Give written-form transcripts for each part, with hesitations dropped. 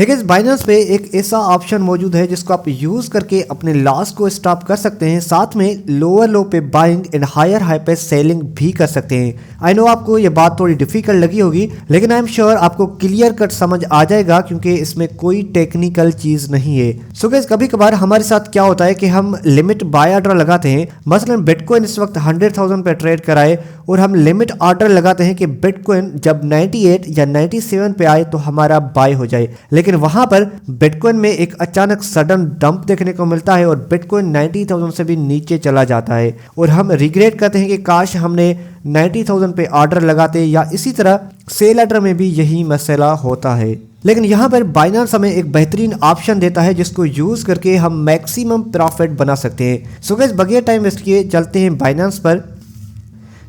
है guys, Binance पे एक ऐसा ऑप्शन मौजूद है जिसको आप यूज करके अपने लॉस को स्टॉप कर सकते हैं, साथ में लोअर लो पे बाइंग एंड हायर हाई पे सेलिंग भी कर सकते हैं। आई नो आपको ये बात थोड़ी डिफिकल्ट लगी होगी, लेकिन आई एम श्योर आपको क्लियर कट समझ आ जाएगा क्योंकि इसमें कोई टेक्निकल चीज नहीं है। सो गाइस, कभी कभार हमारे साथ क्या होता है कि हम लिमिट बाय ऑर्डर लगाते हैं। मसलन बिटकॉइन इस वक्त 100,000 पे ट्रेड कराए और हम लिमिट ऑर्डर लगाते हैं कि बिटकॉइन जब 98 या 97 पे आए तो हमारा बाय हो जाए, लेकिन वहां पर बिटकॉइन में एक अचानक सडन डंप देखने को मिलता है और बिटकॉइन 90,000 से भी नीचे चला जाता है और हम रिग्रेट करते हैं कि काश हमने 90,000 पे ऑर्डर लगाते, या इसी तरह सेल ऑर्डर में भी यही मसला होता है। लेकिन यहाँ पर बाइनेंस हमें एक बेहतरीन ऑप्शन देता है जिसको यूज करके हम मैक्सिमम प्रॉफिट बना सकते हैं। सो गाइस, बगैर टाइम वेस्ट किए चलते हैं बाइनेंस पर।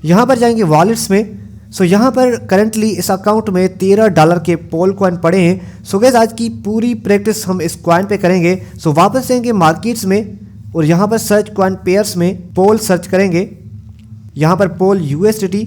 यहाँ पर जाएंगे वॉलेट्स में। सो यहाँ पर करंटली इस अकाउंट में $13 के पोल कॉइन पड़े हैं। सो गाइस, आज की पूरी प्रैक्टिस हम इस कॉइन पे करेंगे। सो वापस जाएंगे मार्केट्स में और यहाँ पर सर्च कॉइन पेयर्स में पोल सर्च करेंगे। यहाँ पर पोल USDT।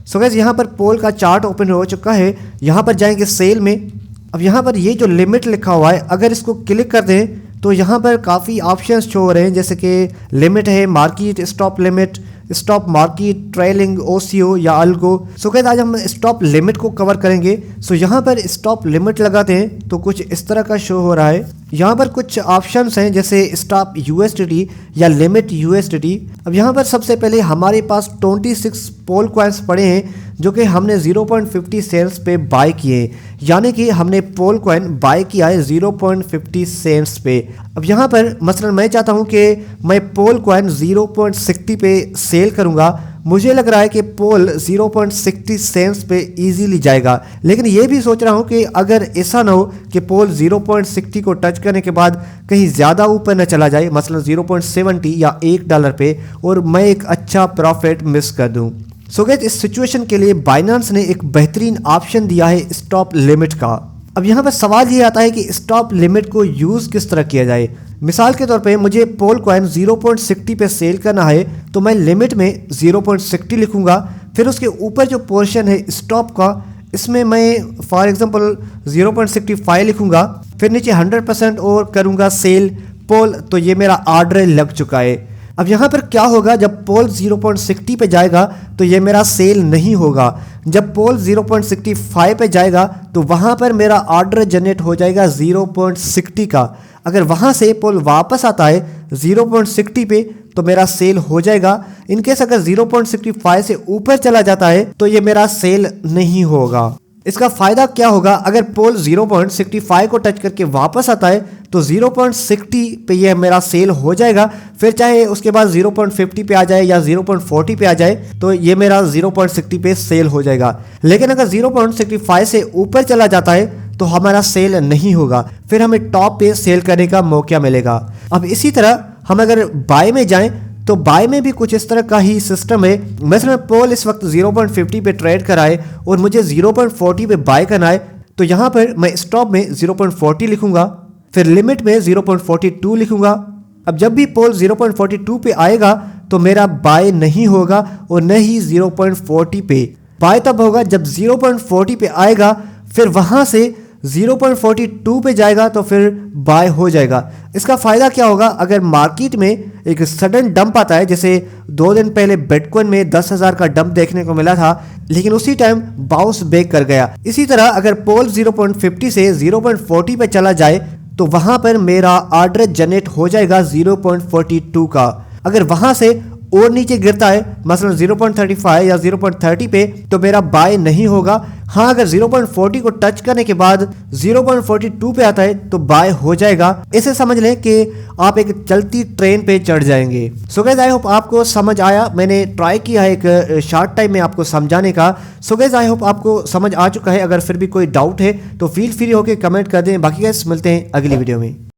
सो गाइस, यहाँ पर पोल का चार्ट ओपन हो चुका है। यहाँ पर जाएंगे सेल में। अब यहाँ पर ये जो लिमिट लिखा हुआ है, अगर इसको क्लिक कर दें तो यहाँ पर काफ़ी ऑप्शंस शो हो रहे हैं, जैसे कि लिमिट है, market stop limit, stop market, trailing, OCO या अल्गो। सो गाइस, आज हम स्टॉप लिमिट को कवर करेंगे। सो यहाँ पर स्टॉप लिमिट लगाते हैं तो कुछ इस तरह का शो हो रहा है। यहाँ पर कुछ ऑप्शंस हैं जैसे स्टॉप USDT या लिमिट USDT। अब यहाँ पर सबसे पहले हमारे पास 26 पोल कॉइन्स पड़े हैं जो कि हमने 0.50 सेंट्स पे बाय किए, यानी कि हमने पोल कॉइन बाय किया है 0.50 सेंट्स पे। अब यहाँ पर मसलन मैं चाहता हूँ कि मैं पोल कॉइन 0.60 पे सेल करूँगा। मुझे लग रहा है कि पोल 0.60 सेंट्स पे इजीली जाएगा, लेकिन ये भी सोच रहा हूँ कि अगर ऐसा ना हो कि पोल 0.60 को टच करने के बाद कहीं ज़्यादा ऊपर न चला जाए, मसलन 0.70 या $1 पे, और मैं एक अच्छा प्रॉफिट मिस कर दूँ। सो गाइस, इस सिचुएशन के लिए बाइनेंस ने एक बेहतरीन ऑप्शन दिया है स्टॉप लिमिट का। अब यहाँ पर सवाल ये आता है कि स्टॉप लिमिट को यूज़ किस तरह किया जाए। मिसाल के तौर पे मुझे पोल कॉइन 0.60 पे सेल करना है तो मैं लिमिट में 0.60 लिखूंगा, फिर उसके ऊपर जो पोर्शन है स्टॉप का, इसमें मैं फॉर एग्जांपल 0.65 लिखूंगा, फिर नीचे 100% और करूंगा सेल पोल, तो ये मेरा ऑर्डर लग चुका है। अब यहाँ पर क्या होगा, जब पोल 0.60 पे जाएगा तो ये मेरा सेल नहीं होगा। जब पोल 0.65 पे जाएगा तो वहाँ पर मेरा ऑर्डर जनरेट हो जाएगा 0.60 का। अगर वहाँ से पोल वापस आता है 0.60 पे तो मेरा सेल हो जाएगा। इनकेस अगर 0.65 से ऊपर चला जाता है तो ये मेरा सेल नहीं होगा। इसका फ़ायदा क्या होगा, अगर पोल 0.65 को टच करके वापस आता है तो 0.60 पे ये मेरा सेल हो जाएगा, फिर चाहे उसके बाद 0.50 पे आ जाए या 0.40 पे आ जाए तो ये मेरा 0.60 पे सेल हो जाएगा। लेकिन अगर 0.65 से ऊपर चला जाता है तो हमारा सेल नहीं होगा, फिर हमें टॉप पे सेल करने का मौका मिलेगा। अब इसी तरह हम अगर बाय में जाएं तो बाय में भी कुछ इस तरह का ही सिस्टम है। मसलन पोल इस वक्त 0.50 पे ट्रेड कराए और मुझे 0.40 पे बाय करना है, तो यहाँ पर मैं स्टॉप में 0.40 लिखूंगा, फिर लिमिट में 0.42 लिखूंगा। अब जब भी पोल 0.42 पे आएगा तो मेरा बाय नहीं होगा और न ही 0.40 पे। बाय तब होगा जब 0.40 पे आएगा, फिर वहाँ से 0.42 पे जाएगा तो फिर बाय हो जाएगा। इसका फ़ायदा क्या होगा, अगर मार्केट में एक सडन डंप आता है, जैसे 2 दिन पहले बिटकॉइन में 10,000 का डंप देखने को मिला था, लेकिन उसी टाइम बाउंस बैक कर गया। इसी तरह अगर पोल 0.50 से 0.40 पे चला जाए तो वहाँ पर मेरा ऑर्डर जनरेट हो जाएगा 0.42 का। अगर वहाँ से और नीचे गिरता है मसलन 0.35 या 0.30 पे तो मेरा बाय नहीं होगा। हाँ, अगर 0.40 को टच करने के बाद 0.42 पे आता है तो बाय हो जाएगा। इसे समझ लें कि आप एक चलती ट्रेन पे चढ़ जाएंगे। सो गाइस, आई होप आपको समझ आया। मैंने ट्राई किया है एक शॉर्ट टाइम में आपको समझाने का। सो गाइस, आई होप आपको समझ आ चुका है। अगर फिर भी कोई डाउट है तो फील फ्री होकर कमेंट कर दें। बाकी गाइस, मिलते हैं अगली वीडियो में।